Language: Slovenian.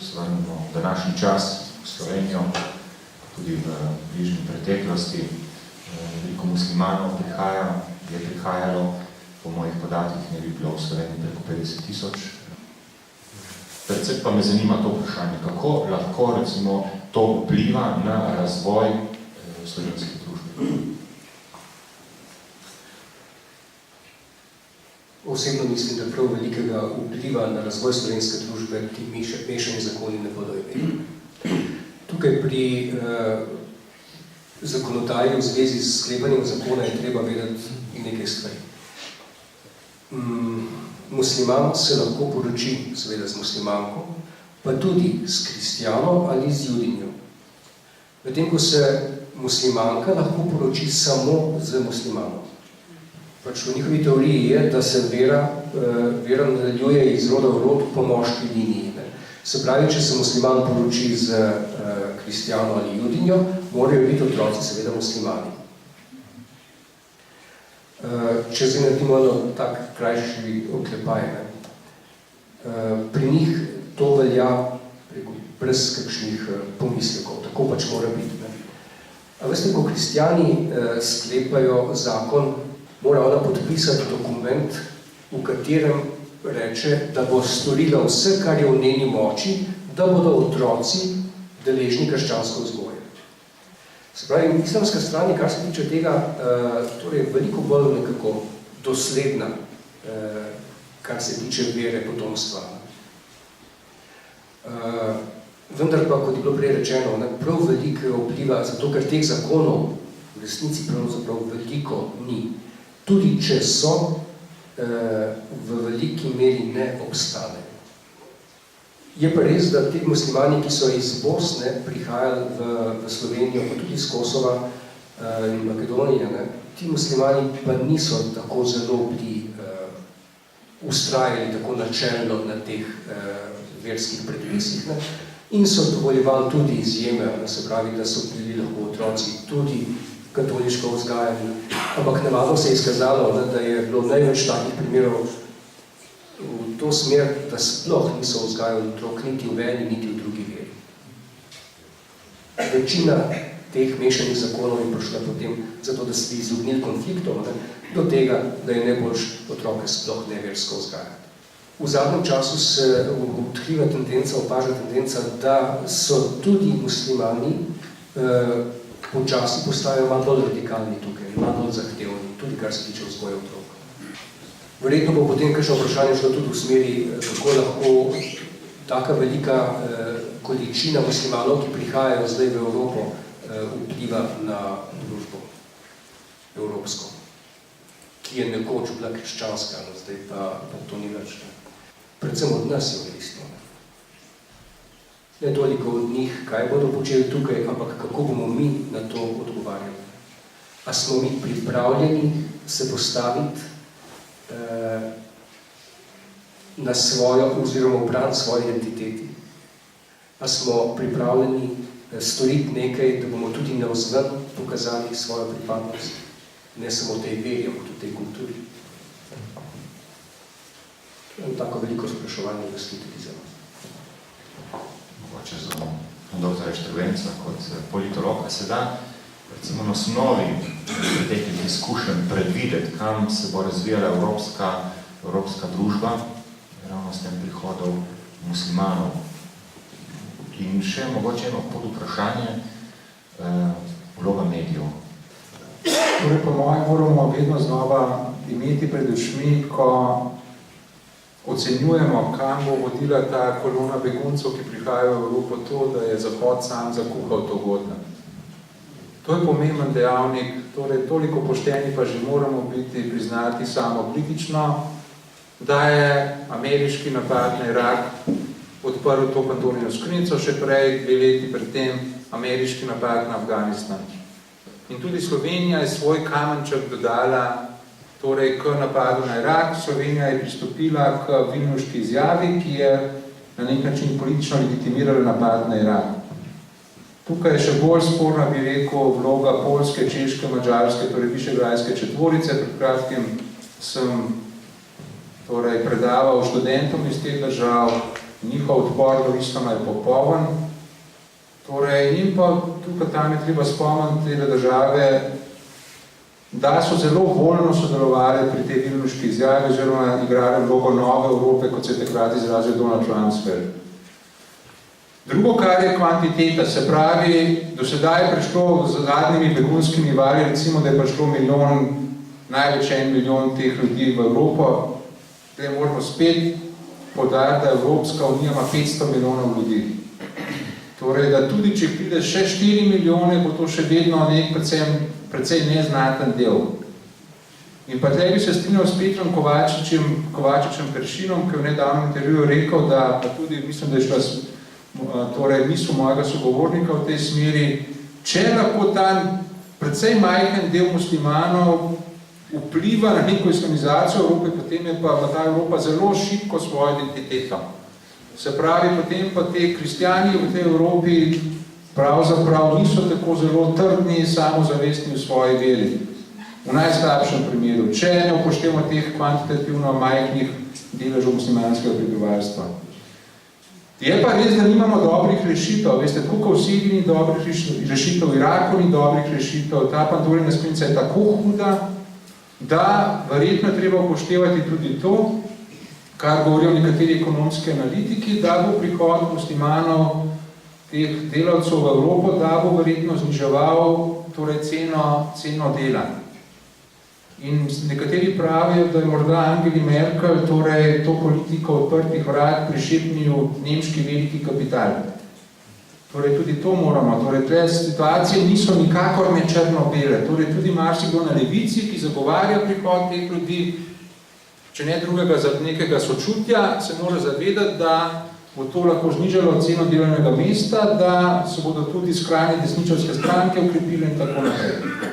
se vrnemo v današnji čas v Slovenijo, tudi v bližnji preteklosti. Veliko muslimanov je prihajalo, po mojih podatkih ne bi bilo v Sloveniji preko 50 000. Predvsem pa me zanima to vprašanje, kako lahko recimo to vpliva na razvoj slovenske družbe. Osebno mislim, da prav velikega vpliva na razvoj slovenske družbe ti mešani zakoni ne bodo imeli. Tukaj pri zakonodaji v zvezi s sklepanjem zakona je treba vedeti nekaj stvari. Musliman se lahko poroči seveda z muslimanko, pa tudi s kristjanom ali z judinjo. Medtem ko se muslimanka lahko poroči samo z muslimanom. Pač v njihovi teoriji je, da se vera nadaljuje iz roda v rod po moški liniji. Se pravi, če se musliman poroči z kristjano ali judinjo, morajo biti otroci seveda muslimani. Če zdaj naredimo tak krajši oklepaj, pri njih to velja brez kakšnih pomislekov, tako pač mora biti. A veste, ko kristjani sklepajo zakon, mora ona podpisati dokument, v katerem reče, da bo storila vse, kar je v njeni moči, da bodo otroci deležni krščanske vzgoje. Se pravi, islamska stran je, kar se tiče tega, torej veliko bolj nekako dosledna, kar se tiče vere potomstva. Vendar pa, kot je bilo prej rečeno, prav veliko vpliva, zato ker teh zakonov v resnici pravzaprav veliko ni. Tudi če so, v veliki meri ne obstanejo. Je pa res, da ti muslimani, ki so iz Bosne prihajali v Slovenijo, pa tudi iz Kosova in Makedonije, ti muslimani pa niso tako zelo bili ustrajali tako načelno na teh verskih predpisih in so dovoljevali tudi izjeme, se pravi, da so bili lahko otroci tudi katoliško vzgajanje. Ampak navadno se je izkazalo, da je bilo največ takih primerov v to smer, da sploh niso vzgajali otrok niti v eni, niti v drugi veri. Večina teh mešanih zakonov je prišla potem zato, da se bi izognili konfliktov, do tega, da je najboljš otroke sploh neversko vzgajati. V zadnjem času se odkriva tendenca, opaža tendenca, da so tudi muslimani počasi postajajo malo bolj radikalni tukaj, malo bolj zahtevni, tudi kar se tiče vzgoje otrok. Verjetno bo potem kakšno vprašanje šlo tudi v smeri, kako lahko taka velika količina muslimanov, ki prihajajo zdaj v Evropo, vpliva na družbo evropsko, ki je nekoč bila krščanska, zdaj pa to ni več. Predvsem od nas je odvisno. Ne toliko od njih, kaj bodo počeli tukaj, ampak kako bomo mi na to odgovarjali. A smo mi pripravljeni se postaviti na svojo oziroma obraniti svoje identiteti? A smo pripravljeni storiti nekaj, da bomo tudi navzven pokazali svojo pripadnost? Ne samo tej veri, ampak tudi tej kulturi. To je tako veliko spraševanje v sliti za nas. Mogoče za doktora Štrvenca kot politologa se da recimo na osnovi preteklih izkušenj predvideti, kam se bo razvijala evropska družba, ravno s tem prihodov muslimanov. In še mogoče eno podvprašanje, vloga medijev. Torej, po mojem, moramo vedno znova imeti pred očmi, ko ocenjujemo, kam bo vodila ta kolona beguncev, ki prihajajo v Evropo, to, da je Zahod sam zakuhal to godno. To je pomemben dejavnik, torej toliko pošteni pa že moramo biti, priznati samo kritično, da je ameriški napad na Irak odprl to Pandorino skrinjico, še prej 2 leti pred tem ameriški napad na Afganistan. In tudi Slovenija je svoj kamenček dodala torej k napadu na Irak. Slovenija je pristopila k Vilnuški izjavi, ki je na nek način politično legitimirala napad na Irak. Tukaj je še bolj sporna, bi rekel, vloga Poljske, Češke, Madžarske, torej Višegrajske četvorice. Pred kratkim sem predaval študentom iz teh držav, njihov odpor do islama je popoln. Torej, in pa tukaj tam je treba spomniti te države, da so zelo voljno sodelovali pri tej vilnuški izjavi, oziroma igrali vlogo nove Evrope, kot se je takrat izrazil Donald Rumsfeld. Drugo, kar je kvantiteta, se pravi, do sedaj je prišlo z zadnjimi begunskimi vali, recimo, da je prišlo največ 1 milijon teh ljudi v Evropo. Zdaj moramo spet poudariti, da Evropska unija ima 500 milijonov ljudi. Torej, da tudi če pride še 4 milijone, bo to še vedno nek precej neznaten del. In pa tukaj bi se strinjal s Petrom Kovačičem Peršinom, ki je v nedavnem intervjuju rekel, da pa tudi, mislim, da je šla torej misel mojega sogovornika v tej smeri, če lahko ta precej majhen del muslimanov vpliva na neko islamizacijo Evrope, potem je pa ta Evropa zelo šibko svojo identiteto. Se pravi, potem pa te kristjani v tej Evropi pravzaprav niso tako zelo trdni, samozavestni v svoji veri. V najslabšem primeru, če ne upoštevamo teh kvantitativno majhnih deležov muslimanskega prebivalstva. Je pa res, da nimamo dobrih rešitev. Veste, tako v Siriji ni dobrih rešitev, v Iraku ni dobrih rešitev, ta Pandorina skrinjica je tako huda, da verjetno treba upoštevati tudi to, kar govorijo nekateri ekonomski analitiki, da bo prihod muslimanov, teh delavcev v Evropo, da bo verjetno zniževal torej ceno dela. In nekateri pravijo, da je morda Angeli Merkel torej to politiko odprtih vrat prišepnil nemški veliki kapital. Torej tudi to moramo. Torej te situacije niso nikakor ne črno-bele. Torej tudi marsikdo na levici, ki zagovarja prihod teh ljudi, če ne drugega za nekega sočutja, se mora zavedati, da bo to lahko znižalo ceno delovnega mesta, da se bodo tudi skrajne desničarske stranke ukrepile in tako naprej.